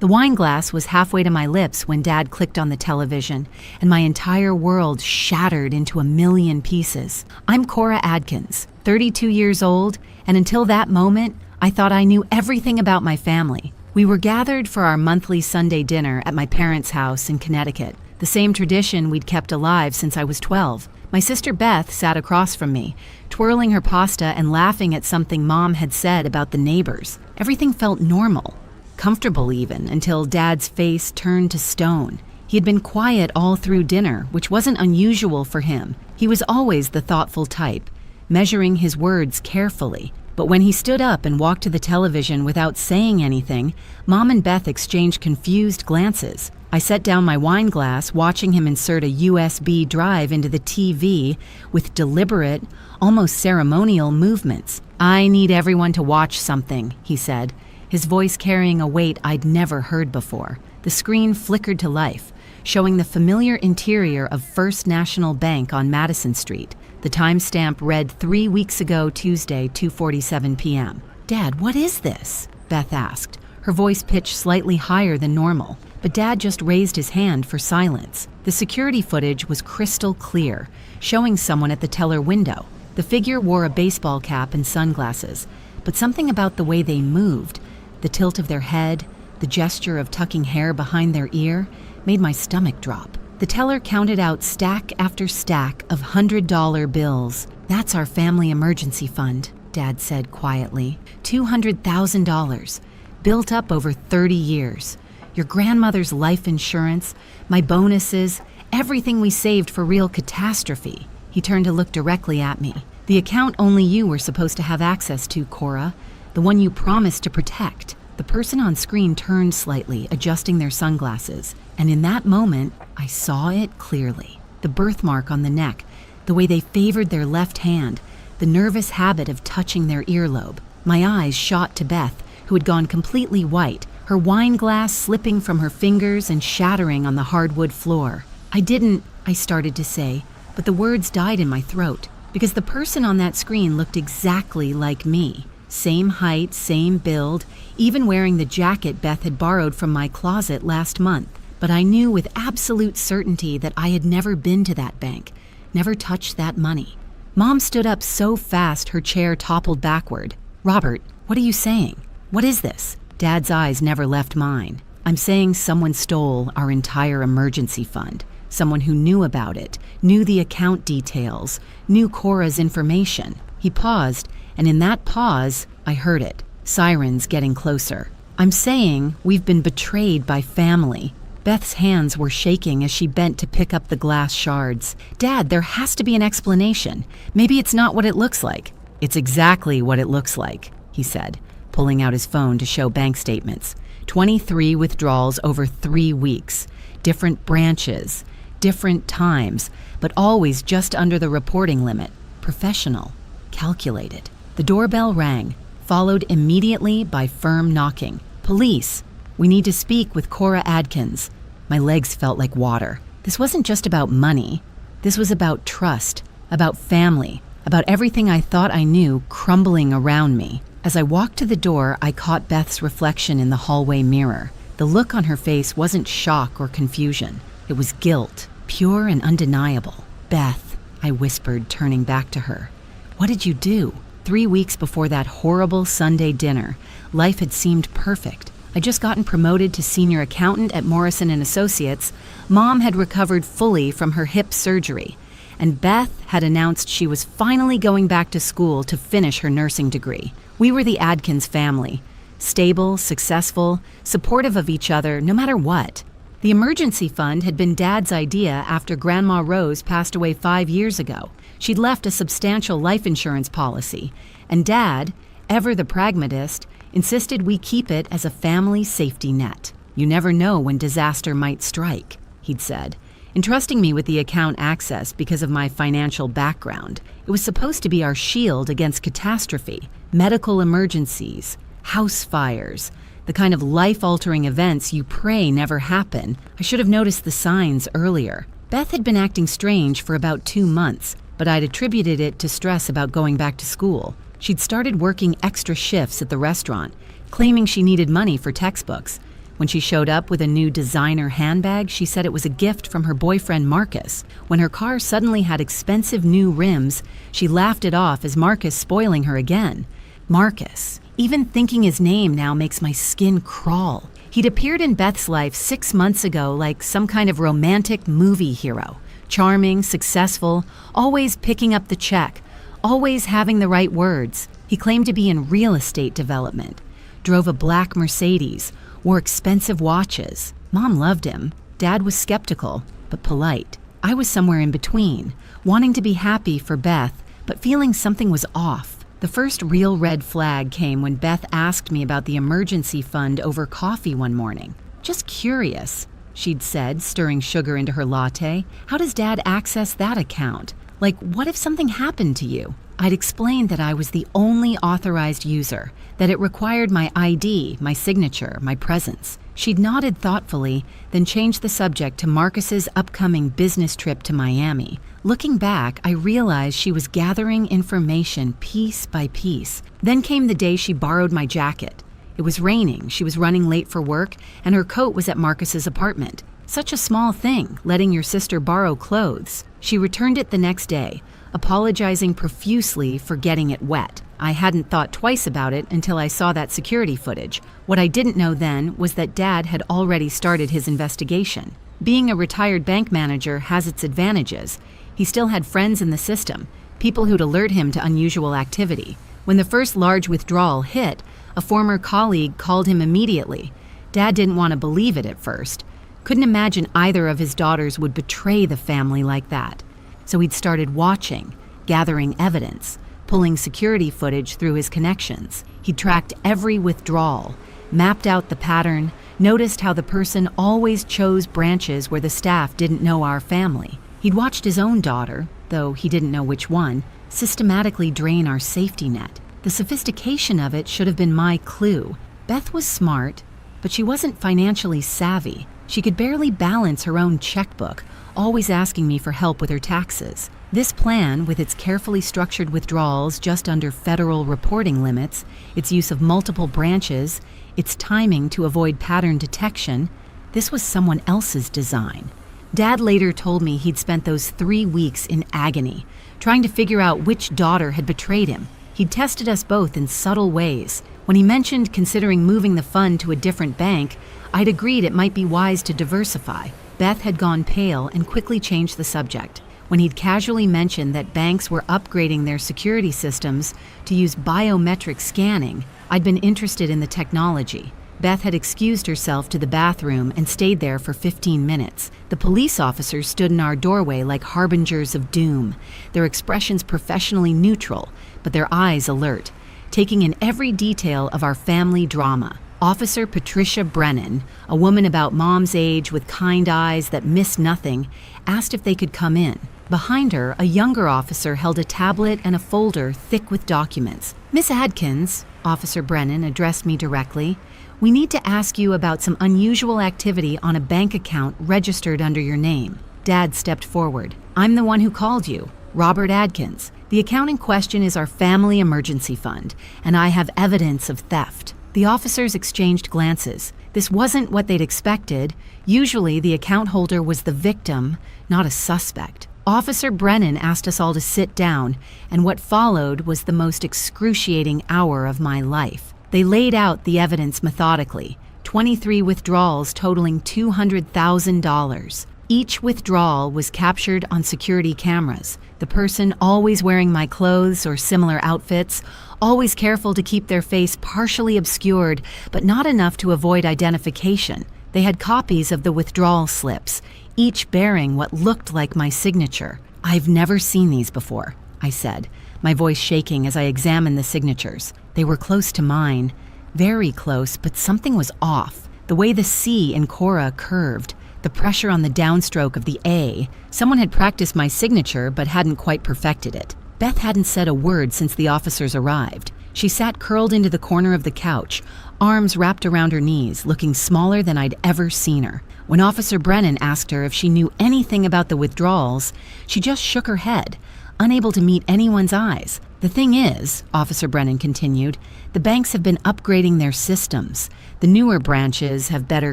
The wine glass was halfway to my lips when Dad clicked on the television, and my entire world shattered into a million pieces. I'm Cora Adkins, 32 years old, and until that moment, I thought I knew everything about my family. We were gathered for our monthly Sunday dinner at my parents' house in Connecticut, the same tradition we'd kept alive since I was 12. My sister Beth sat across from me, twirling her pasta and laughing at something Mom had said about the neighbors. Everything felt normal. Comfortable even, until Dad's face turned to stone. He had been quiet all through dinner, which wasn't unusual for him. He was always the thoughtful type, measuring his words carefully. But when he stood up and walked to the television without saying anything, Mom and Beth exchanged confused glances. I set down my wine glass, watching him insert a USB drive into the TV with deliberate, almost ceremonial movements. "I need everyone to watch something," he said, his voice carrying a weight I'd never heard before. The screen flickered to life, showing the familiar interior of First National Bank on Madison Street. The timestamp read 3 weeks ago, Tuesday, 2:47 p.m. "Dad, what is this?" Beth asked, her voice pitched slightly higher than normal. But Dad just raised his hand for silence. The security footage was crystal clear, showing someone at the teller window. The figure wore a baseball cap and sunglasses, but something about the way they moved, the tilt of their head, the gesture of tucking hair behind their ear, made my stomach drop. The teller counted out stack after stack of $100 bills. "That's our family emergency fund," Dad said quietly. $200,000, built up over 30 years. Your grandmother's life insurance, my bonuses, everything we saved for real catastrophe. He turned to look directly at me. "The account only you were supposed to have access to, Cora. The one you promised to protect." The person on screen turned slightly, adjusting their sunglasses, and in that moment, I saw it clearly. The birthmark on the neck, the way they favored their left hand, the nervous habit of touching their earlobe. My eyes shot to Beth, who had gone completely white, her wine glass slipping from her fingers and shattering on the hardwood floor. I started to say, but the words died in my throat, because the person on that screen looked exactly like me. Same height, same build, even wearing the jacket Beth had borrowed from my closet last month. But I knew with absolute certainty that I had never been to that bank, never touched that money. Mom stood up so fast her chair toppled backward. "Robert, what are you saying? What is this?" Dad's eyes never left mine. "I'm saying someone stole our entire emergency fund. Someone who knew about it, knew the account details, knew Cora's information." He paused, and in that pause, I heard it. Sirens getting closer. "I'm saying we've been betrayed by family." Beth's hands were shaking as she bent to pick up the glass shards. "Dad, there has to be an explanation. Maybe it's not what it looks like." "It's exactly what it looks like," he said, pulling out his phone to show bank statements. 23 withdrawals over 3 weeks. Different branches, different times, but always just under the reporting limit. Professional, calculated. The doorbell rang, followed immediately by firm knocking. "Police, we need to speak with Cora Adkins." My legs felt like water. This wasn't just about money. This was about trust, about family, about everything I thought I knew crumbling around me. As I walked to the door, I caught Beth's reflection in the hallway mirror. The look on her face wasn't shock or confusion. It was guilt, pure and undeniable. "Beth," I whispered, turning back to her. "What did you do?" 3 weeks before that horrible Sunday dinner, life had seemed perfect. I'd just gotten promoted to senior accountant at Morrison & Associates. Mom had recovered fully from her hip surgery, and Beth had announced she was finally going back to school to finish her nursing degree. We were the Adkins family, stable, successful, supportive of each other no matter what. The emergency fund had been Dad's idea after Grandma Rose passed away 5 years ago. She'd left a substantial life insurance policy, and Dad, ever the pragmatist, insisted we keep it as a family safety net. "You never know when disaster might strike," he'd said, entrusting me with the account access because of my financial background. It was supposed to be our shield against catastrophe, medical emergencies, house fires, the kind of life-altering events you pray never happen. I should have noticed the signs earlier. Beth had been acting strange for about 2 months, but I'd attributed it to stress about going back to school. She'd started working extra shifts at the restaurant, claiming she needed money for textbooks. When she showed up with a new designer handbag, she said it was a gift from her boyfriend Marcus. When her car suddenly had expensive new rims, she laughed it off as Marcus spoiling her again. Marcus. Even thinking his name now makes my skin crawl. He'd appeared in Beth's life 6 months ago like some kind of romantic movie hero. Charming, successful, always picking up the check, always having the right words. He claimed to be in real estate development, drove a black Mercedes, wore expensive watches. Mom loved him. Dad was skeptical, but polite. I was somewhere in between, wanting to be happy for Beth, but feeling something was off. The first real red flag came when Beth asked me about the emergency fund over coffee one morning. Just curious, she'd said, stirring sugar into her latte. How does Dad access that account? Like, what if something happened to you? I'd explained that I was the only authorized user, that it required my ID, my signature, my presence. She'd nodded thoughtfully, then changed the subject to Marcus's upcoming business trip to Miami. Looking back, I realized she was gathering information piece by piece. Then came the day she borrowed my jacket. It was raining, she was running late for work, and her coat was at Marcus's apartment. Such a small thing, letting your sister borrow clothes. She returned it the next day, apologizing profusely for getting it wet. I hadn't thought twice about it until I saw that security footage. What I didn't know then was that Dad had already started his investigation. Being a retired bank manager has its advantages. He still had friends in the system, people who'd alert him to unusual activity. When the first large withdrawal hit, a former colleague called him immediately. Dad didn't want to believe it at first. Couldn't imagine either of his daughters would betray the family like that. So he'd started watching, gathering evidence, pulling security footage through his connections. He'd tracked every withdrawal, mapped out the pattern, noticed how the person always chose branches where the staff didn't know our family. He'd watched his own daughter, though he didn't know which one, systematically drain our safety net. The sophistication of it should have been my clue. Beth was smart, but she wasn't financially savvy. She could barely balance her own checkbook, always asking me for help with her taxes. This plan, with its carefully structured withdrawals just under federal reporting limits, its use of multiple branches, its timing to avoid pattern detection, this was someone else's design. Dad later told me he'd spent those 3 weeks in agony, trying to figure out which daughter had betrayed him. He'd tested us both in subtle ways. When he mentioned considering moving the fund to a different bank, I'd agreed it might be wise to diversify. Beth had gone pale and quickly changed the subject. When he'd casually mentioned that banks were upgrading their security systems to use biometric scanning, I'd been interested in the technology. Beth had excused herself to the bathroom and stayed there for 15 minutes. The police officers stood in our doorway like harbingers of doom, their expressions professionally neutral, but their eyes alert, taking in every detail of our family drama. Officer Patricia Brennan, a woman about Mom's age with kind eyes that missed nothing, asked if they could come in. Behind her, a younger officer held a tablet and a folder thick with documents. "Miss Adkins," Officer Brennan addressed me directly, "we need to ask you about some unusual activity on a bank account registered under your name." Dad stepped forward. "I'm the one who called you, Robert Adkins. The account in question is our family emergency fund, and I have evidence of theft." The officers exchanged glances. This wasn't what they'd expected. Usually, the account holder was the victim, not a suspect. Officer Brennan asked us all to sit down, and what followed was the most excruciating hour of my life. They laid out the evidence methodically, 23 withdrawals totaling $200,000. Each withdrawal was captured on security cameras. The person always wearing my clothes or similar outfits, always careful to keep their face partially obscured, but not enough to avoid identification. They had copies of the withdrawal slips, each bearing what looked like my signature. "I've never seen these before," I said, my voice shaking as I examined the signatures. They were close to mine, very close, but something was off. The way the C in Cora curved, the pressure on the downstroke of the A. Someone had practiced my signature but hadn't quite perfected it. Beth hadn't said a word since the officers arrived. She sat curled into the corner of the couch, arms wrapped around her knees, looking smaller than I'd ever seen her. When Officer Brennan asked her if she knew anything about the withdrawals, she just shook her head, unable to meet anyone's eyes. The thing is, Officer Brennan continued, the banks have been upgrading their systems. The newer branches have better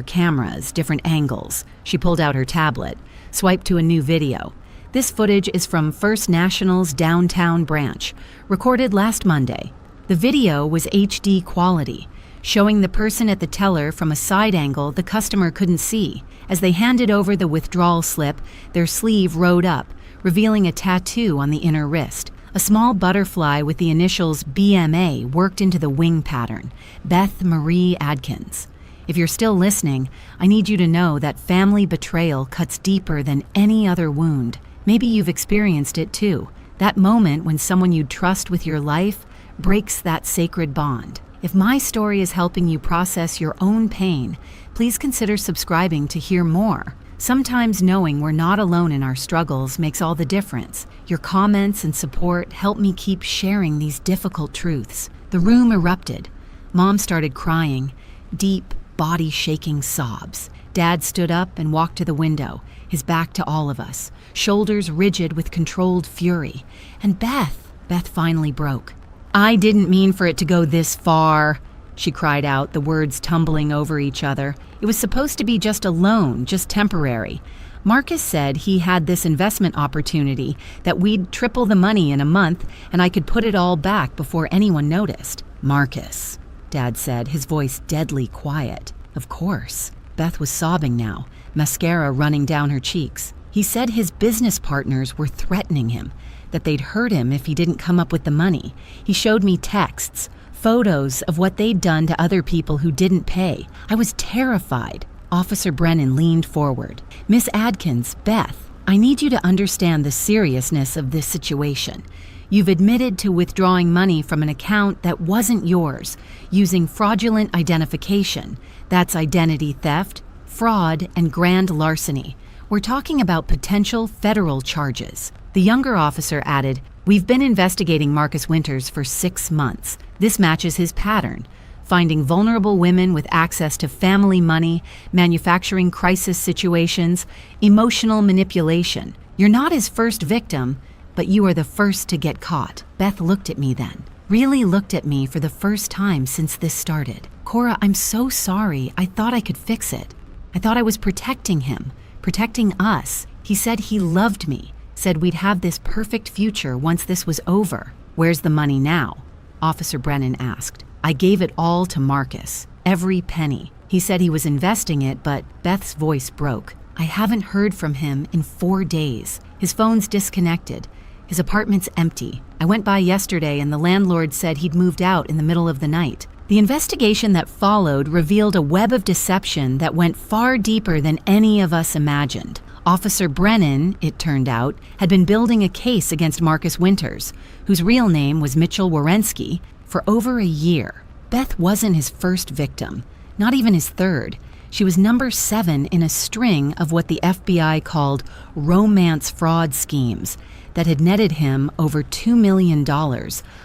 cameras, different angles. She pulled out her tablet, swiped to a new video. This footage is from First National's downtown branch, recorded last Monday. The video was HD quality, showing the person at the teller from a side angle the customer couldn't see. As they handed over the withdrawal slip, their sleeve rode up, revealing a tattoo on the inner wrist. A small butterfly with the initials BMA worked into the wing pattern, Beth Marie Adkins. If you're still listening, I need you to know that family betrayal cuts deeper than any other wound. Maybe you've experienced it too. That moment when someone you trust with your life breaks that sacred bond. If my story is helping you process your own pain, please consider subscribing to hear more. Sometimes knowing we're not alone in our struggles makes all the difference. Your comments and support help me keep sharing these difficult truths. The room erupted. Mom started crying, deep, body-shaking sobs. Dad stood up and walked to the window, his back to all of us, shoulders rigid with controlled fury. And Beth finally broke. "I didn't mean for it to go this far," she cried out, the words tumbling over each other. "It was supposed to be just a loan, just temporary. Marcus said he had this investment opportunity, that we'd triple the money in a month and I could put it all back before anyone noticed." "Marcus," Dad said, his voice deadly quiet. "Of course." Beth was sobbing now, mascara running down her cheeks. "He said his business partners were threatening him, that they'd hurt him if he didn't come up with the money. He showed me texts, photos of what they'd done to other people who didn't pay. I was terrified." Officer Brennan leaned forward. "Miss Adkins, Beth, I need you to understand the seriousness of this situation. You've admitted to withdrawing money from an account that wasn't yours, using fraudulent identification. That's identity theft, fraud, and grand larceny. We're talking about potential federal charges." The younger officer added, "We've been investigating Marcus Winters for 6 months. This matches his pattern. Finding vulnerable women with access to family money, manufacturing crisis situations, emotional manipulation. You're not his first victim, but you are the first to get caught." Beth looked at me then, really looked at me for the first time since this started. "Cora, I'm so sorry. I thought I could fix it. I thought I was protecting him, protecting us. He said he loved me, said we'd have this perfect future once this was over." "Where's the money now?" Officer Brennan asked. "I gave it all to Marcus, every penny. He said he was investing it, but..." Beth's voice broke. "I haven't heard from him in 4 days. His phone's disconnected. His apartment's empty. I went by yesterday and the landlord said he'd moved out in the middle of the night." The investigation that followed revealed a web of deception that went far deeper than any of us imagined. Officer Brennan, it turned out, had been building a case against Marcus Winters, whose real name was Mitchell Wierenski, for over a year. Beth wasn't his first victim, not even his third. She was number 7 in a string of what the FBI called romance fraud schemes that had netted him over $2 million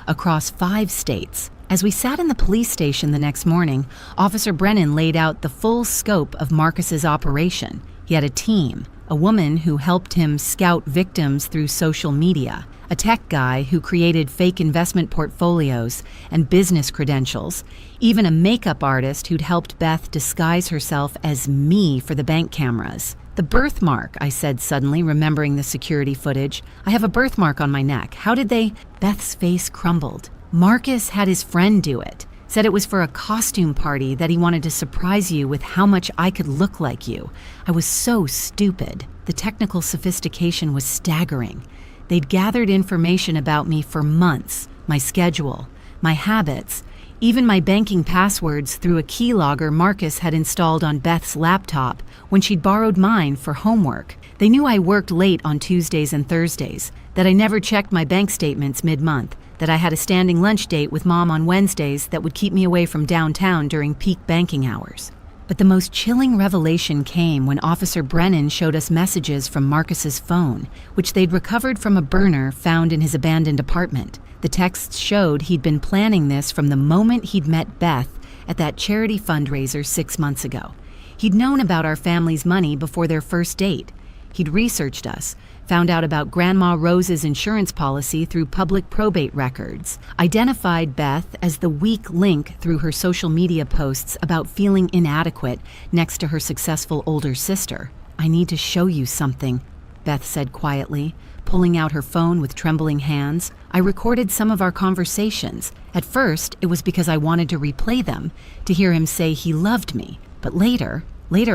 across 5 states. As we sat in the police station the next morning, Officer Brennan laid out the full scope of Marcus's operation. He had a team, a woman who helped him scout victims through social media, a tech guy who created fake investment portfolios and business credentials, even a makeup artist who'd helped Beth disguise herself as me for the bank cameras. "The birthmark," I said suddenly, remembering the security footage. "I have a birthmark on my neck. How did they..." Beth's face crumbled. "Marcus had his friend do it. Said it was for a costume party that he wanted to surprise you with how much I could look like you. I was so stupid." The technical sophistication was staggering. They'd gathered information about me for months, my schedule, my habits, even my banking passwords through a keylogger Marcus had installed on Beth's laptop when she'd borrowed mine for homework. They knew I worked late on Tuesdays and Thursdays, that I never checked my bank statements mid-month, that I had a standing lunch date with Mom on Wednesdays that would keep me away from downtown during peak banking hours. But the most chilling revelation came when Officer Brennan showed us messages from Marcus's phone, which they'd recovered from a burner found in his abandoned apartment. The texts showed he'd been planning this from the moment he'd met Beth at that charity fundraiser 6 months ago. He'd known about our family's money before their first date. He'd researched us, found out about Grandma Rose's insurance policy through public probate records, identified Beth as the weak link through her social media posts about feeling inadequate next to her successful older sister. "I need to show you something," Beth said quietly, pulling out her phone with trembling hands. "I recorded some of our conversations. At first, it was because I wanted to replay them, to hear him say he loved me. But later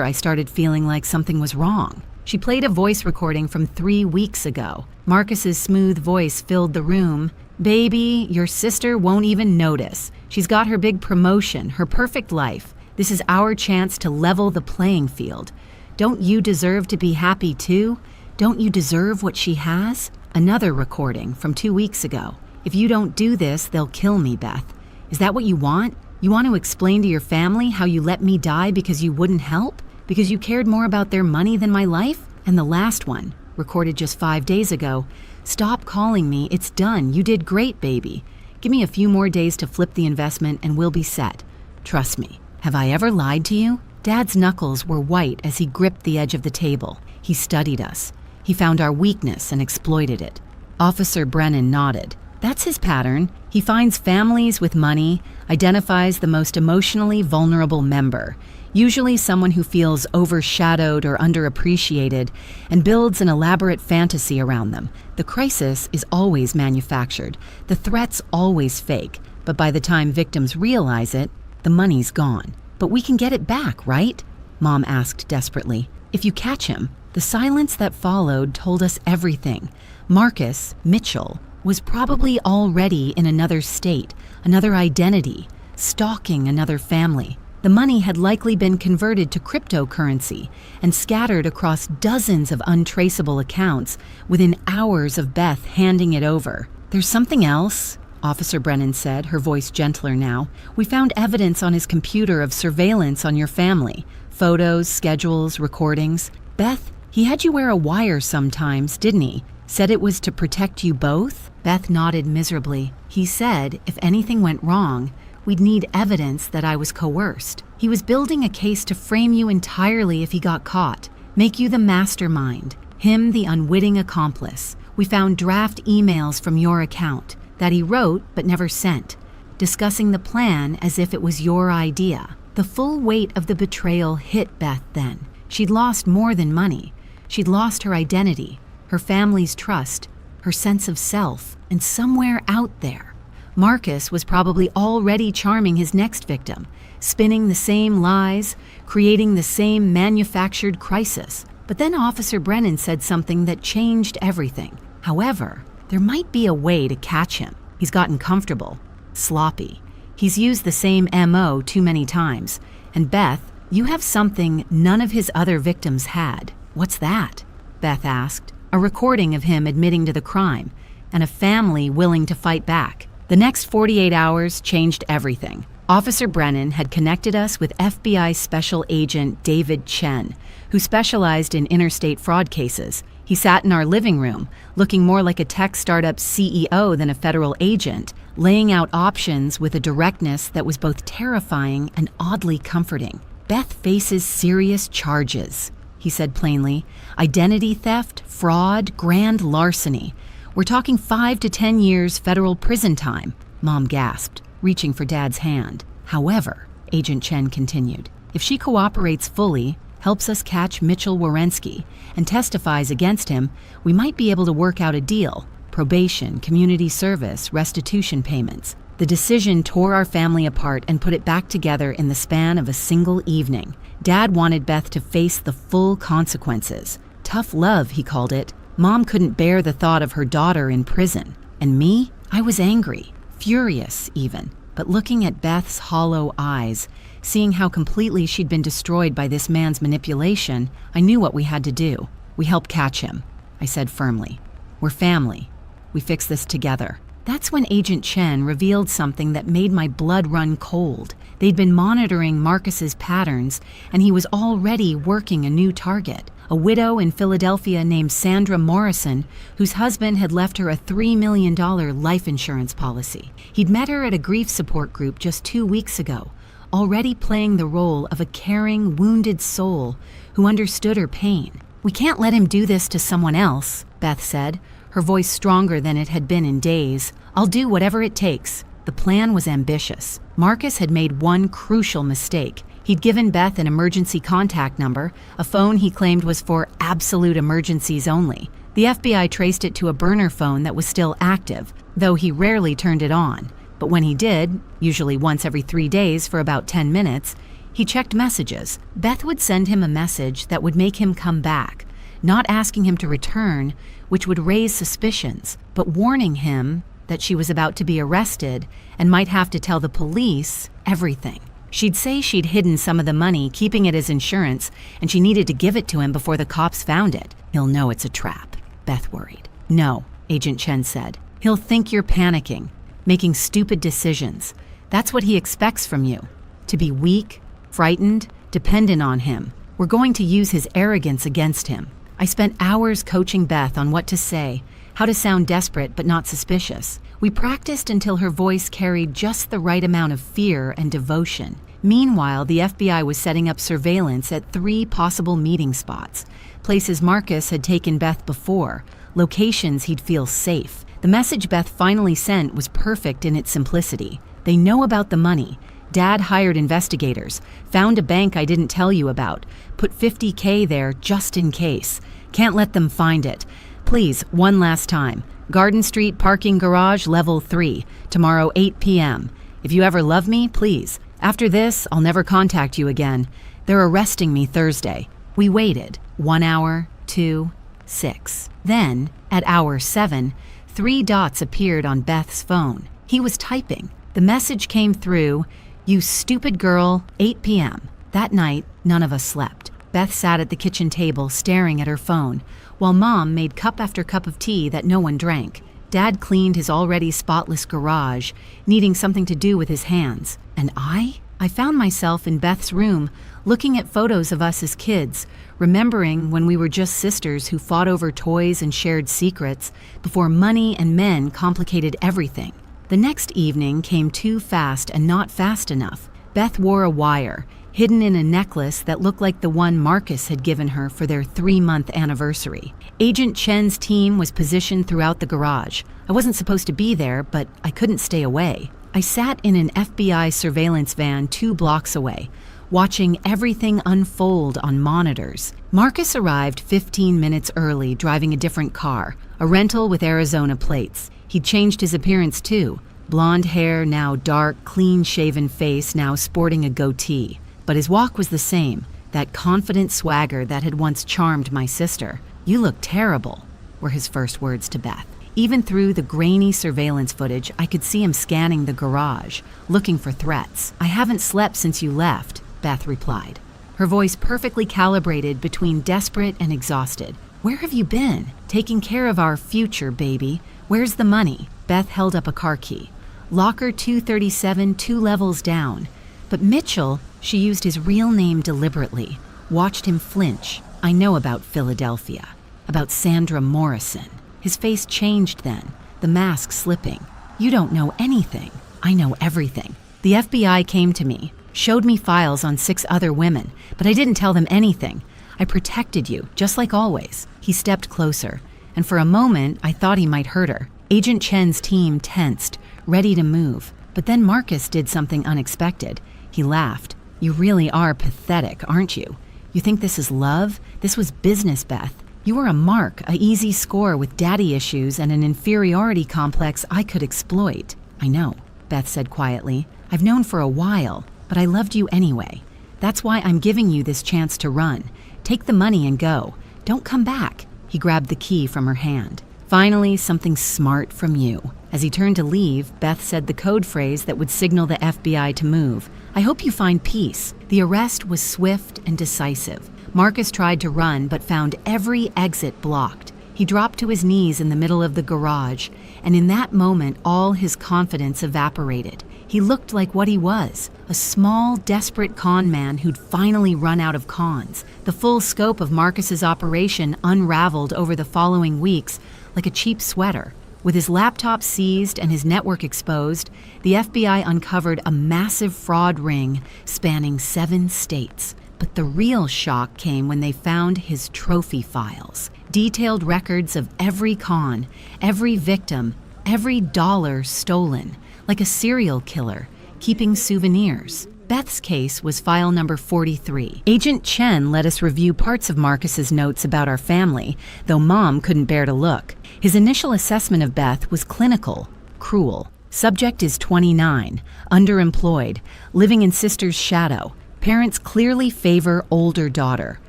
I started feeling like something was wrong." She played a voice recording from 3 weeks ago. Marcus's smooth voice filled the room. "Baby, your sister won't even notice. She's got her big promotion, her perfect life. This is our chance to level the playing field. Don't you deserve to be happy too? Don't you deserve what she has?" Another recording from 2 weeks ago. "If you don't do this, they'll kill me, Beth. Is that what you want? You want to explain to your family how you let me die because you wouldn't help? Because you cared more about their money than my life?" And the last one, recorded just 5 days ago. "Stop calling me. It's done. You did great, baby. Give me a few more days to flip the investment and we'll be set. Trust me. Have I ever lied to you?" Dad's knuckles were white as he gripped the edge of the table. He studied us. He found our weakness and exploited it. Officer Brennan nodded. "That's his pattern. He finds families with money, identifies the most emotionally vulnerable member, usually someone who feels overshadowed or underappreciated, and builds an elaborate fantasy around them. The crisis is always manufactured. The threat's always fake. But by the time victims realize it, the money's gone. But we can get it back, right?" Mom asked desperately. "If you catch him." The silence that followed told us everything. Marcus, Mitchell, was probably already in another state, another identity, stalking another family. The money had likely been converted to cryptocurrency and scattered across dozens of untraceable accounts within hours of Beth handing it over. "There's something else," Officer Brennan said, her voice gentler now. "We found evidence on his computer of surveillance on your family. Photos, schedules, recordings. Beth, he had you wear a wire sometimes, didn't he? Said it was to protect you both?" Beth nodded miserably. "He said if anything went wrong, we'd need evidence that I was coerced. He was building a case to frame you entirely if he got caught, make you the mastermind, him the unwitting accomplice. We found draft emails from your account that he wrote but never sent, discussing the plan as if it was your idea." The full weight of the betrayal hit Beth then. She'd lost more than money. She'd lost her identity, her family's trust, her sense of self, and somewhere out there, Marcus was probably already charming his next victim, spinning the same lies, creating the same manufactured crisis. But then Officer Brennan said something that changed everything. However, there might be a way to catch him. He's gotten comfortable, sloppy. He's used the same MO too many times. And Beth, you have something none of his other victims had. "What's that?" Beth asked. "A recording of him admitting to the crime, and a family willing to fight back." The next 48 hours changed everything. Officer Brennan had connected us with FBI Special Agent David Chen, who specialized in interstate fraud cases. He sat in our living room, looking more like a tech startup CEO than a federal agent, laying out options with a directness that was both terrifying and oddly comforting. "Beth faces serious charges," he said plainly. "Identity theft, fraud, grand larceny. We're talking 5 to 10 years federal prison time." Mom gasped, reaching for Dad's hand. "However," Agent Chen continued, "if she cooperates fully, helps us catch Mitchell Wierenski, and testifies against him, we might be able to work out a deal. Probation, community service, restitution payments." The decision tore our family apart and put it back together in the span of a single evening. Dad wanted Beth to face the full consequences. Tough love, he called it. Mom couldn't bear the thought of her daughter in prison. And me? I was angry, furious even. But looking at Beth's hollow eyes, seeing how completely she'd been destroyed by this man's manipulation, I knew what we had to do. "We help catch him," I said firmly. "We're family. We fix this together." That's when Agent Chen revealed something that made my blood run cold. They'd been monitoring Marcus's patterns, and he was already working a new target. A widow in Philadelphia named Sandra Morrison, whose husband had left her a $3 million life insurance policy. He'd met her at a grief support group just 2 weeks ago, already playing the role of a caring, wounded soul who understood her pain. "We can't let him do this to someone else," Beth said, her voice stronger than it had been in days. "I'll do whatever it takes." The plan was ambitious. Marcus had made one crucial mistake. He'd given Beth an emergency contact number, a phone he claimed was for absolute emergencies only. The FBI traced it to a burner phone that was still active, though he rarely turned it on. But when he did, usually once every 3 days for about 10 minutes, he checked messages. Beth would send him a message that would make him come back, not asking him to return, which would raise suspicions, but warning him that she was about to be arrested and might have to tell the police everything. She'd say she'd hidden some of the money, keeping it as insurance, and she needed to give it to him before the cops found it. "He'll know it's a trap," Beth worried. "No," Agent Chen said. "He'll think you're panicking, making stupid decisions. That's what he expects from you. To be weak, frightened, dependent on him. We're going to use his arrogance against him." I spent hours coaching Beth on what to say, how to sound desperate but not suspicious. We practiced until her voice carried just the right amount of fear and devotion. Meanwhile, the FBI was setting up surveillance at 3 possible meeting spots, places Marcus had taken Beth before, locations he'd feel safe. The message Beth finally sent was perfect in its simplicity. "They know about the money. Dad hired investigators, found a bank I didn't tell you about, put $50K there just in case. Can't let them find it. Please, one last time. Garden Street parking garage, level 3, tomorrow 8 p.m. If you ever love me, please. After this, I'll never contact you again. They're arresting me Thursday." We waited. 1 hour, 2, 6. Then, at hour 7, 3 dots appeared on Beth's phone. He was typing. The message came through, "You stupid girl, 8 p.m. That night, none of us slept. Beth sat at the kitchen table staring at her phone, while Mom made cup after cup of tea that no one drank. Dad cleaned his already spotless garage, needing something to do with his hands. And I found myself in Beth's room, looking at photos of us as kids, remembering when we were just sisters who fought over toys and shared secrets before money and men complicated everything. The next evening came too fast and not fast enough. Beth wore a wire, hidden in a necklace that looked like the one Marcus had given her for their 3-month anniversary. Agent Chen's team was positioned throughout the garage. I wasn't supposed to be there, but I couldn't stay away. I sat in an FBI surveillance van 2 blocks away, watching everything unfold on monitors. Marcus arrived 15 minutes early, driving a different car, a rental with Arizona plates. He'd changed his appearance too. Blonde hair, now dark, clean-shaven face, now sporting a goatee. But his walk was the same, that confident swagger that had once charmed my sister. "You look terrible," were his first words to Beth. Even through the grainy surveillance footage, I could see him scanning the garage, looking for threats. "I haven't slept since you left," Beth replied, her voice perfectly calibrated between desperate and exhausted. "Where have you been? Taking care of our future, baby. Where's the money?" Beth held up a car key. "Locker 237, 2 levels down." But Mitchell, she used his real name deliberately, watched him flinch. "I know about Philadelphia, about Sandra Morrison." His face changed then, the mask slipping. "You don't know anything. I know everything. The FBI came to me, showed me files on 6 other women, but I didn't tell them anything. I protected you, just like always." He stepped closer, and for a moment I thought he might hurt her. Agent Chen's team tensed, ready to move. But then Marcus did something unexpected. He laughed. "You really are pathetic, aren't you? You think this is love? This was business, Beth. You were a mark, a easy score with daddy issues and an inferiority complex I could exploit." "I know," Beth said quietly. "I've known for a while, but I loved you anyway. That's why I'm giving you this chance to run. Take the money and go. Don't come back." He grabbed the key from her hand. "Finally, something smart from you." As he turned to leave, Beth said the code phrase that would signal the FBI to move. "I hope you find peace." The arrest was swift and decisive. Marcus tried to run but found every exit blocked. He dropped to his knees in the middle of the garage, and in that moment all his confidence evaporated. He looked like what he was, a small, desperate con man who'd finally run out of cons. The full scope of Marcus's operation unraveled over the following weeks like a cheap sweater. With his laptop seized and his network exposed, the FBI uncovered a massive fraud ring spanning 7 states. But the real shock came when they found his trophy files, detailed records of every con, every victim, every dollar stolen, like a serial killer, keeping souvenirs. Beth's case was file number 43. Agent Chen let us review parts of Marcus's notes about our family, though Mom couldn't bear to look. His initial assessment of Beth was clinical, cruel. Subject is 29, underemployed, living in sister's shadow. Parents clearly favor older daughter.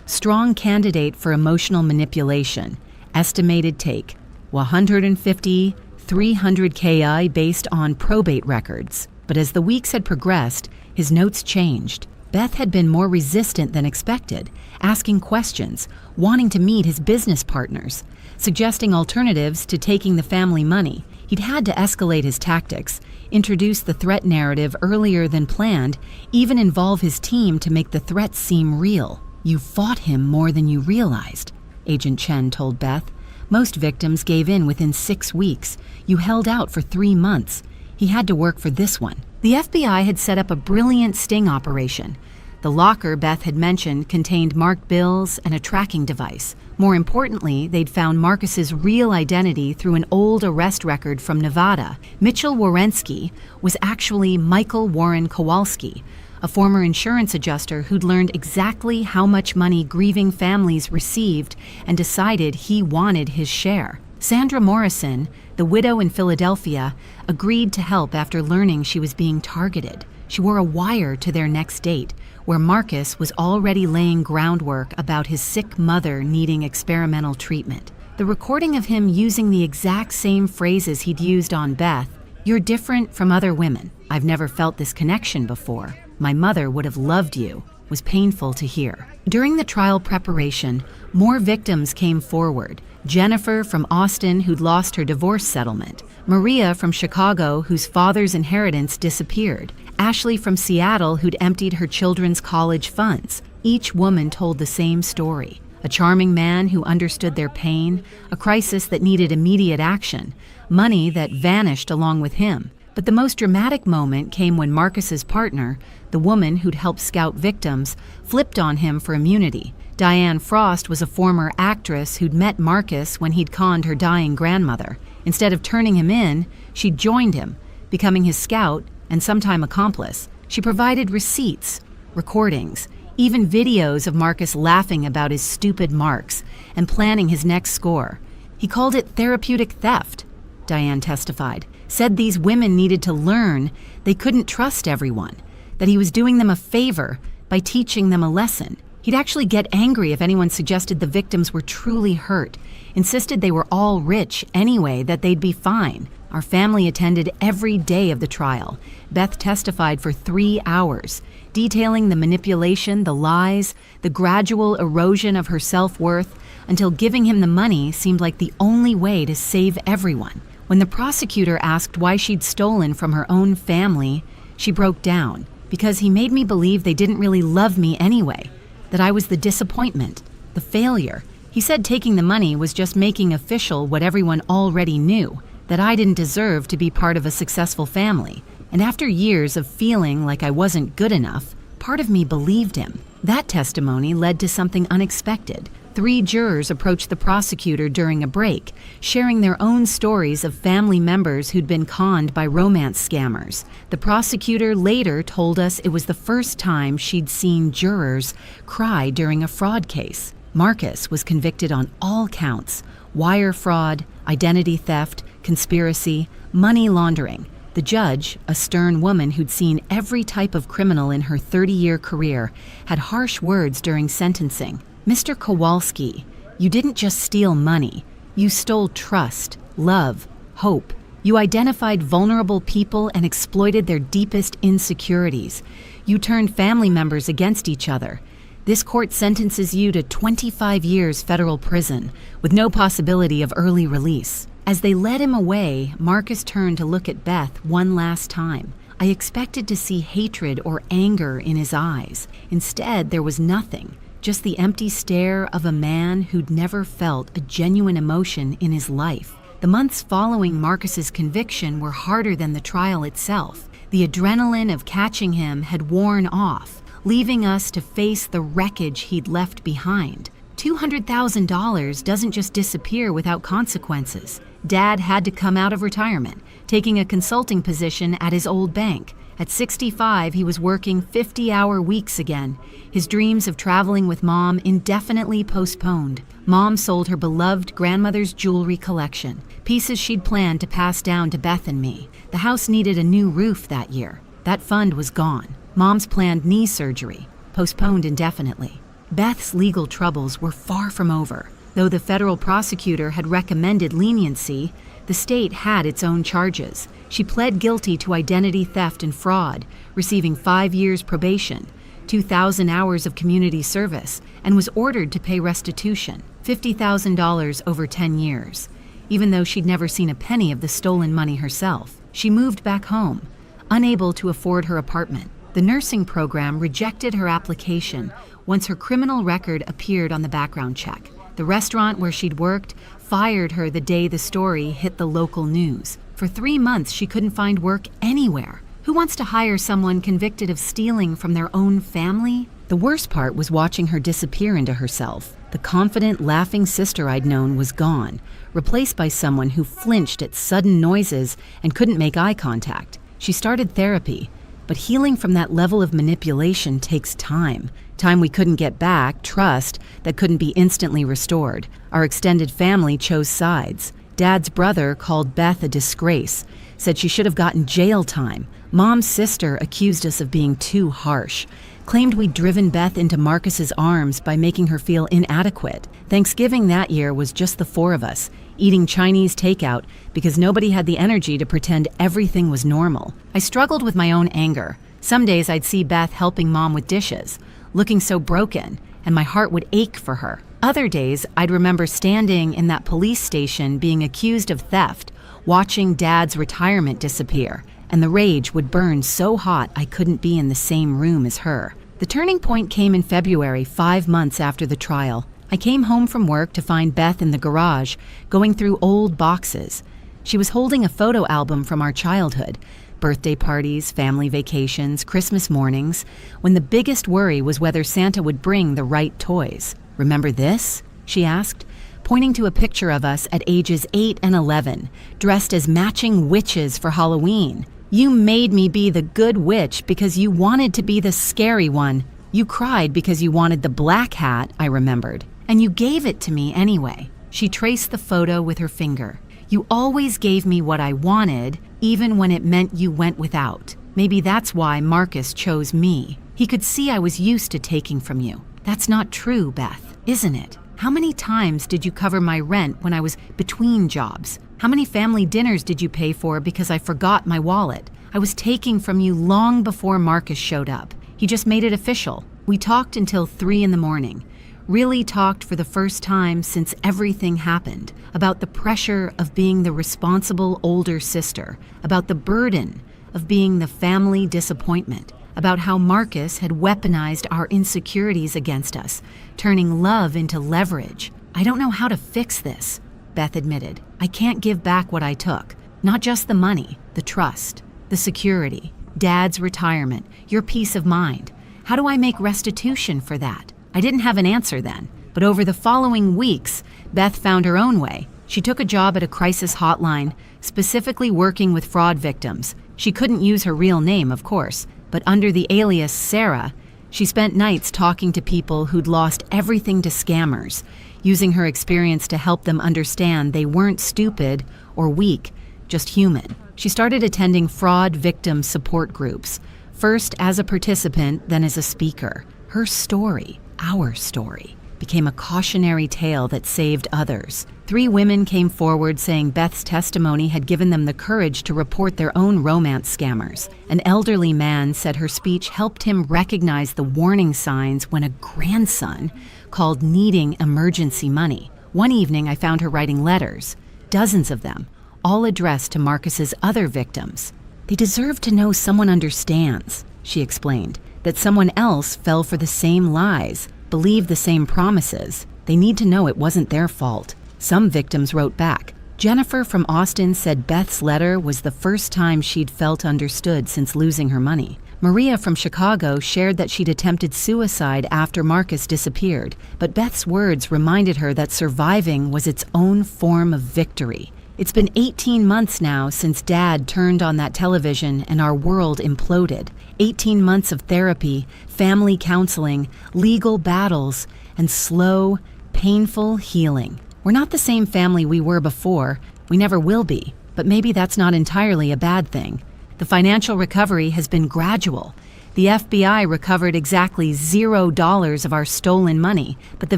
Strong candidate for emotional manipulation. Estimated take 150, 300 KI based on probate records. But as the weeks had progressed, his notes changed. Beth had been more resistant than expected, asking questions, wanting to meet his business partners, suggesting alternatives to taking the family money. He'd had to escalate his tactics, introduce the threat narrative earlier than planned, even involve his team to make the threats seem real. You fought him more than you realized, Agent Chen told Beth. Most victims gave in within 6 weeks. You held out for 3 months. He had to work for this one. The FBI had set up a brilliant sting operation. The locker Beth had mentioned contained marked bills and a tracking device. More importantly, they'd found Marcus's real identity through an old arrest record from Nevada. Mitchell Warensky was actually Michael Warren Kowalski, a former insurance adjuster who'd learned exactly how much money grieving families received and decided he wanted his share. Sandra Morrison, the widow in Philadelphia, agreed to help after learning she was being targeted. She wore a wire to their next date, where Marcus was already laying groundwork about his sick mother needing experimental treatment. The recording of him using the exact same phrases he'd used on Beth, "You're different from other women. I've never felt this connection before. My mother would have loved you," was painful to hear. During the trial preparation, more victims came forward. Jennifer from Austin, who'd lost her divorce settlement. Maria from Chicago, whose father's inheritance disappeared. Ashley from Seattle, who'd emptied her children's college funds. Each woman told the same story. A charming man who understood their pain, a crisis that needed immediate action, money that vanished along with him. But the most dramatic moment came when Marcus's partner, the woman who'd helped scout victims, flipped on him for immunity. Diane Frost was a former actress who'd met Marcus when he'd conned her dying grandmother. Instead of turning him in, she joined him, becoming his scout and sometime accomplice. She provided receipts, recordings, even videos of Marcus laughing about his stupid marks and planning his next score. He called it therapeutic theft, Diane testified. Said these women needed to learn they couldn't trust everyone, that he was doing them a favor by teaching them a lesson. He'd actually get angry if anyone suggested the victims were truly hurt, insisted they were all rich anyway, that they'd be fine. Our family attended every day of the trial. Beth testified for 3 hours, detailing the manipulation, the lies, the gradual erosion of her self-worth, until giving him the money seemed like the only way to save everyone. When the prosecutor asked why she'd stolen from her own family, she broke down. Because he made me believe they didn't really love me anyway, that I was the disappointment, the failure. He said taking the money was just making official what everyone already knew, that I didn't deserve to be part of a successful family. And after years of feeling like I wasn't good enough, part of me believed him. That testimony led to something unexpected. 3 jurors approached the prosecutor during a break, sharing their own stories of family members who'd been conned by romance scammers. The prosecutor later told us it was the first time she'd seen jurors cry during a fraud case. Marcus was convicted on all counts: wire fraud, identity theft, conspiracy, money laundering. The judge, a stern woman who'd seen every type of criminal in her 30-year career, had harsh words during sentencing. Mr. Kowalski, you didn't just steal money. You stole trust, love, hope. You identified vulnerable people and exploited their deepest insecurities. You turned family members against each other. This court sentences you to 25 years federal prison, with no possibility of early release. As they led him away, Marcus turned to look at Beth one last time. I expected to see hatred or anger in his eyes. Instead, there was nothing. Just the empty stare of a man who'd never felt a genuine emotion in his life. The months following Marcus's conviction were harder than the trial itself. The adrenaline of catching him had worn off. leaving us to face the wreckage he'd left behind. $200,000 doesn't just disappear without consequences. Dad had to come out of retirement, taking a consulting position at his old bank. At 65, he was working 50-hour weeks again. His dreams of traveling with Mom indefinitely postponed. Mom sold her beloved grandmother's jewelry collection, pieces she'd planned to pass down to Beth and me. The house needed a new roof that year. That fund was gone. Mom's planned knee surgery, postponed indefinitely. Beth's legal troubles were far from over. Though the federal prosecutor had recommended leniency, the state had its own charges. She pled guilty to identity theft and fraud, receiving 5 years probation, 2,000 hours of community service, and was ordered to pay restitution, $50,000 over 10 years. Even though she'd never seen a penny of the stolen money herself, she moved back home, unable to afford her apartment. The nursing program rejected her application once her criminal record appeared on the background check. The restaurant where she'd worked fired her the day the story hit the local news. For 3 months, she couldn't find work anywhere. Who wants to hire someone convicted of stealing from their own family? The worst part was watching her disappear into herself. The confident, laughing sister I'd known was gone, replaced by someone who flinched at sudden noises and couldn't make eye contact. She started therapy, but healing from that level of manipulation takes time. Time we couldn't get back, trust that couldn't be instantly restored. Our extended family chose sides. Dad's brother called Beth a disgrace, said she should have gotten jail time. Mom's sister accused us of being too harsh, claimed we'd driven Beth into Marcus's arms by making her feel inadequate. Thanksgiving that year was just the 4 of us, eating Chinese takeout because nobody had the energy to pretend everything was normal. I struggled with my own anger. Some days I'd see Beth helping Mom with dishes, looking so broken, and my heart would ache for her. Other days, I'd remember standing in that police station being accused of theft, watching Dad's retirement disappear, and the rage would burn so hot I couldn't be in the same room as her. The turning point came in February, 5 months after the trial. I came home from work to find Beth in the garage, going through old boxes. She was holding a photo album from our childhood, birthday parties, family vacations, Christmas mornings, when the biggest worry was whether Santa would bring the right toys. "Remember this?" she asked, pointing to a picture of us at ages 8 and 11, dressed as matching witches for Halloween. "You made me be the good witch because you wanted to be the scary one. You cried because you wanted the black hat," I remembered. "And you gave it to me anyway." She traced the photo with her finger. "You always gave me what I wanted, even when it meant you went without. Maybe that's why Marcus chose me. He could see I was used to taking from you." "That's not true, Beth, isn't it? How many times did you cover my rent when I was between jobs? How many family dinners did you pay for because I forgot my wallet? I was taking from you long before Marcus showed up. He just made it official." We talked until 3 in the morning. Really talked for the first time since everything happened, about the pressure of being the responsible older sister, about the burden of being the family disappointment, about how Marcus had weaponized our insecurities against us, turning love into leverage. "I don't know how to fix this," Beth admitted. "I can't give back what I took. Not just the money, the trust, the security, Dad's retirement, your peace of mind. How do I make restitution for that?" I didn't have an answer then, but over the following weeks, Beth found her own way. She took a job at a crisis hotline, specifically working with fraud victims. She couldn't use her real name, of course, but under the alias Sarah, she spent nights talking to people who'd lost everything to scammers, using her experience to help them understand they weren't stupid or weak, just human. She started attending fraud victim support groups, first as a participant, then as a speaker. Her story, our story, became a cautionary tale that saved others. 3 women came forward saying Beth's testimony had given them the courage to report their own romance scammers. An elderly man said her speech helped him recognize the warning signs when a grandson called needing emergency money. One evening, I found her writing letters, dozens of them, all addressed to Marcus's other victims. "They deserve to know someone understands," she explained, "that someone else fell for the same lies, believed the same promises. They need to know it wasn't their fault." Some victims wrote back. Jennifer from Austin said Beth's letter was the first time she'd felt understood since losing her money. Maria from Chicago shared that she'd attempted suicide after Marcus disappeared, but Beth's words reminded her that surviving was its own form of victory. It's been 18 months now since Dad turned on that television and our world imploded. 18 months of therapy, family counseling, legal battles, and slow, painful healing. We're not the same family we were before. We never will be, but maybe that's not entirely a bad thing. The financial recovery has been gradual. The FBI recovered exactly $0 of our stolen money, but the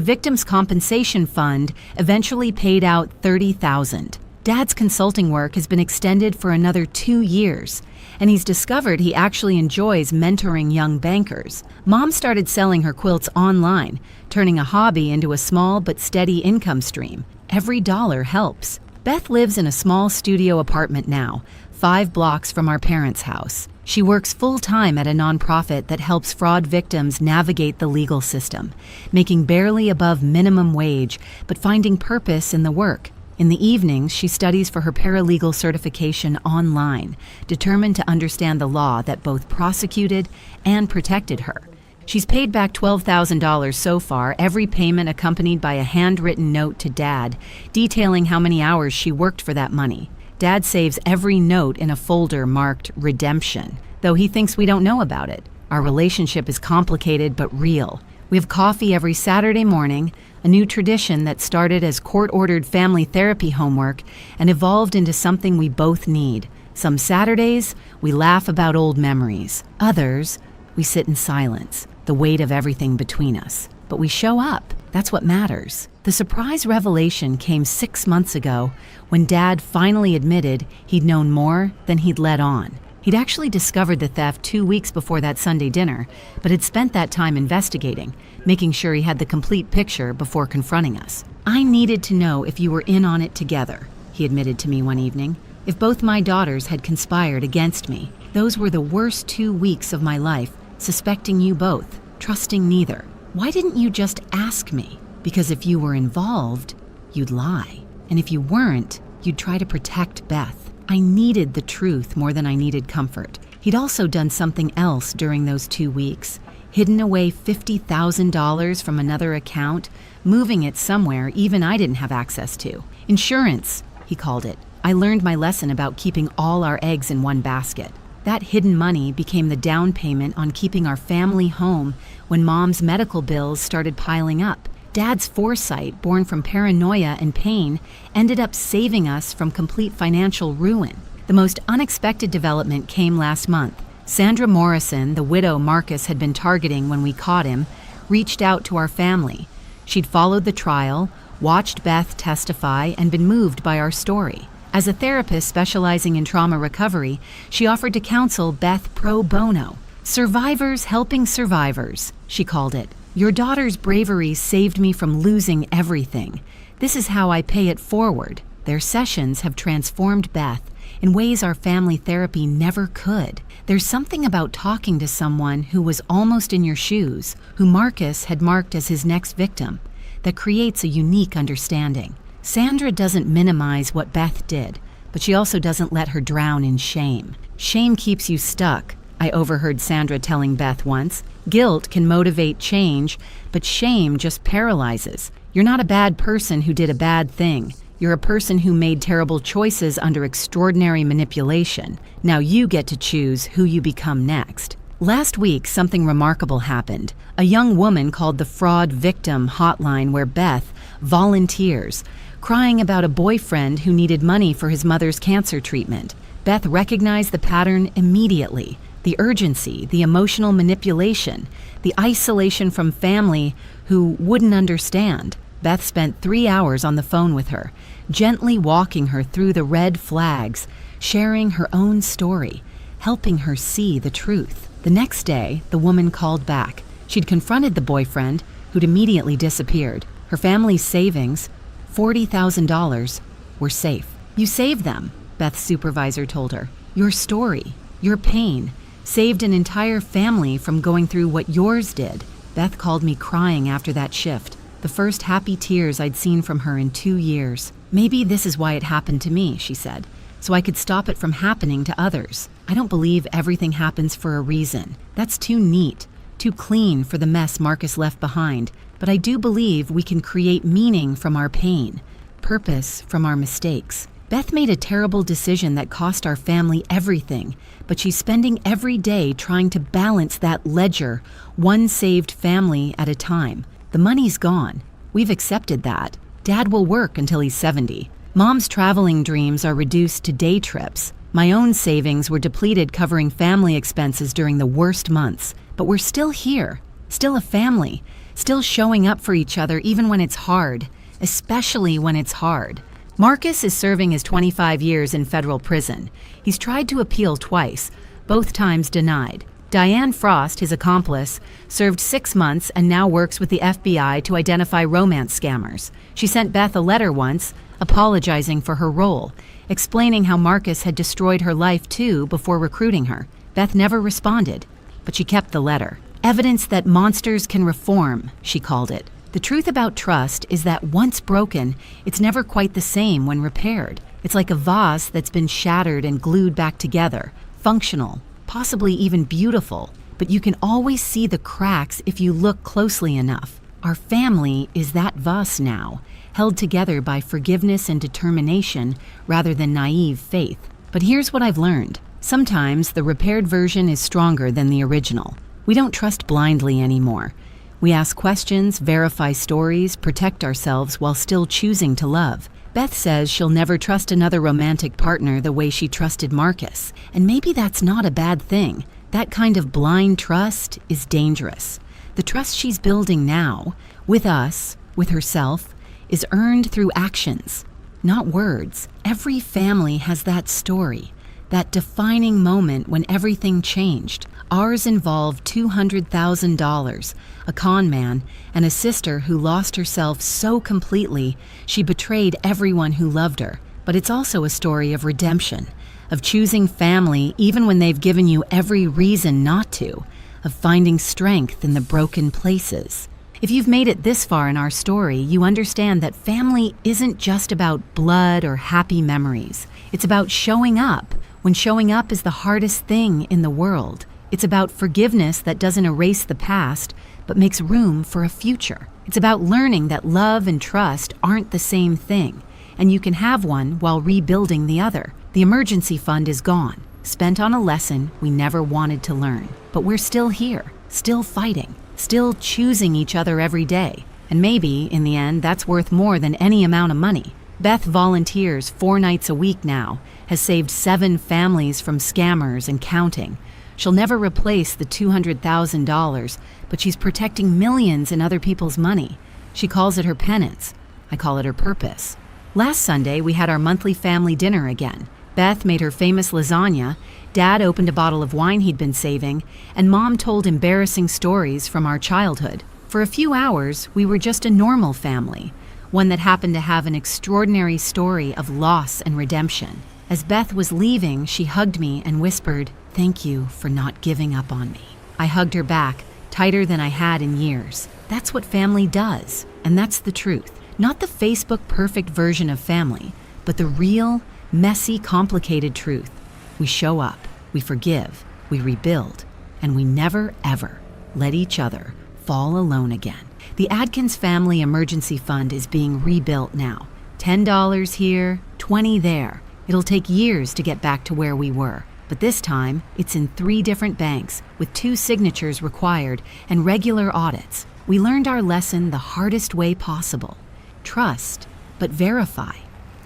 Victims' Compensation Fund eventually paid out $30,000. Dad's consulting work has been extended for another 2 years, and he's discovered he actually enjoys mentoring young bankers. Mom started selling her quilts online, turning a hobby into a small but steady income stream. Every dollar helps. Beth lives in a small studio apartment now, 5 blocks from our parents' house. She works full-time at a nonprofit that helps fraud victims navigate the legal system, making barely above minimum wage, but finding purpose in the work. In the evenings, she studies for her paralegal certification online, determined to understand the law that both prosecuted and protected her. She's paid back $12,000 so far, every payment accompanied by a handwritten note to Dad, detailing how many hours she worked for that money. Dad saves every note in a folder marked redemption, though he thinks we don't know about it. Our relationship is complicated but real. We have coffee every Saturday morning, a new tradition that started as court-ordered family therapy homework and evolved into something we both need. Some Saturdays, we laugh about old memories. Others, we sit in silence, the weight of everything between us. But we show up. That's what matters. The surprise revelation came 6 months ago when Dad finally admitted he'd known more than he'd let on. He'd actually discovered the theft 2 weeks before that Sunday dinner, but had spent that time investigating, making sure he had the complete picture before confronting us. "I needed to know if you were in on it together," he admitted to me one evening. "If both my daughters had conspired against me. Those were the worst 2 weeks of my life, suspecting you both, trusting neither. Why didn't you just ask me? Because if you were involved, you'd lie. And if you weren't, you'd try to protect Beth. I needed the truth more than I needed comfort." He'd also done something else during those 2 weeks, hidden away $50,000 from another account, moving it somewhere even I didn't have access to. Insurance, he called it. I learned my lesson about keeping all our eggs in one basket. That hidden money became the down payment on keeping our family home when Mom's medical bills started piling up. Dad's foresight, born from paranoia and pain, ended up saving us from complete financial ruin. The most unexpected development came last month. Sandra Morrison, the widow Marcus had been targeting when we caught him, reached out to our family. She'd followed the trial, watched Beth testify, and been moved by our story. As a therapist specializing in trauma recovery, she offered to counsel Beth pro bono. "Survivors helping survivors," she called it. "Your daughter's bravery saved me from losing everything. This is how I pay it forward." Their sessions have transformed Beth in ways our family therapy never could. There's something about talking to someone who was almost in your shoes, who Marcus had marked as his next victim, that creates a unique understanding. Sandra doesn't minimize what Beth did, but she also doesn't let her drown in shame. "Shame keeps you stuck," I overheard Sandra telling Beth once. "Guilt can motivate change, but shame just paralyzes. You're not a bad person who did a bad thing. You're a person who made terrible choices under extraordinary manipulation. Now you get to choose who you become next." Last week, something remarkable happened. A young woman called the Fraud Victim Hotline, where Beth volunteers, crying about a boyfriend who needed money for his mother's cancer treatment. Beth recognized the pattern immediately. The urgency, the emotional manipulation, the isolation from family who wouldn't understand. Beth spent 3 hours on the phone with her, gently walking her through the red flags, sharing her own story, helping her see the truth. The next day, the woman called back. She'd confronted the boyfriend, who'd immediately disappeared. Her family's savings, $40,000, were safe. "You saved them," Beth's supervisor told her. "Your story, your pain, saved an entire family from going through what yours did." Beth called me crying after that shift, the first happy tears I'd seen from her in 2 years. "Maybe this is why it happened to me," she said. so I could stop it from happening to others. I don't believe everything happens for a reason. That's too neat, too clean for the mess Marcus left behind. But I do believe we can create meaning from our pain, purpose from our mistakes. Beth made a terrible decision that cost our family everything, but she's spending every day trying to balance that ledger, one saved family at a time. The money's gone. We've accepted that. Dad will work until he's 70. Mom's traveling dreams are reduced to day trips. My own savings were depleted covering family expenses during the worst months. But we're still here, still a family, still showing up for each other even when it's hard, especially when it's hard. Marcus is serving his 25 years in federal prison. He's tried to appeal twice, both times denied. Diane Frost, his accomplice, served 6 months and now works with the FBI to identify romance scammers. She sent Beth a letter once, apologizing for her role, explaining how Marcus had destroyed her life too before recruiting her. Beth never responded, but she kept the letter. Evidence that monsters can reform, she called it. The truth about trust is that once broken, it's never quite the same when repaired. It's like a vase that's been shattered and glued back together, functional, possibly even beautiful, but you can always see the cracks if you look closely enough. Our family is that vase now, held together by forgiveness and determination rather than naive faith. But here's what I've learned. Sometimes the repaired version is stronger than the original. We don't trust blindly anymore. We ask questions, verify stories, protect ourselves while still choosing to love. Beth says she'll never trust another romantic partner the way she trusted Marcus. And maybe that's not a bad thing. That kind of blind trust is dangerous. The trust she's building now, with us, with herself, is earned through actions, not words. Every family has that story, that defining moment when everything changed. Ours involved $200,000, a con man, and a sister who lost herself so completely she betrayed everyone who loved her. But it's also a story of redemption, of choosing family even when they've given you every reason not to, of finding strength in the broken places. If you've made it this far in our story, you understand that family isn't just about blood or happy memories. It's about showing up when showing up is the hardest thing in the world. It's about forgiveness that doesn't erase the past, but makes room for a future. It's about learning that love and trust aren't the same thing, and you can have one while rebuilding the other. The emergency fund is gone, spent on a lesson we never wanted to learn. But we're still here, still fighting, still choosing each other every day. And maybe, in the end, that's worth more than any amount of money. Beth volunteers 4 nights a week now, has saved 7 families from scammers and counting. She'll never replace the $200,000, but she's protecting millions in other people's money. She calls it her penance. I call it her purpose. Last Sunday, we had our monthly family dinner again. Beth made her famous lasagna, Dad opened a bottle of wine he'd been saving, and Mom told embarrassing stories from our childhood. For a few hours, we were just a normal family, one that happened to have an extraordinary story of loss and redemption. As Beth was leaving, she hugged me and whispered, "Thank you for not giving up on me." I hugged her back, tighter than I had in years. That's what family does, and that's the truth. Not the Facebook perfect version of family, but the real, messy, complicated truth. We show up, we forgive, we rebuild, and we never, ever let each other fall alone again. The Adkins Family Emergency Fund is being rebuilt now. $10 here, $20 there. It'll take years to get back to where we were. But this time, it's in 3 different banks, with 2 signatures required and regular audits. We learned our lesson the hardest way possible. Trust, but verify.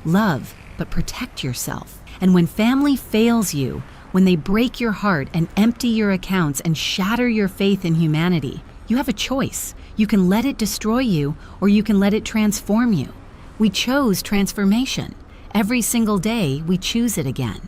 Love, but protect yourself. And when family fails you, when they break your heart and empty your accounts and shatter your faith in humanity, you have a choice. You can let it destroy you, or you can let it transform you. We chose transformation. Every single day, we choose it again.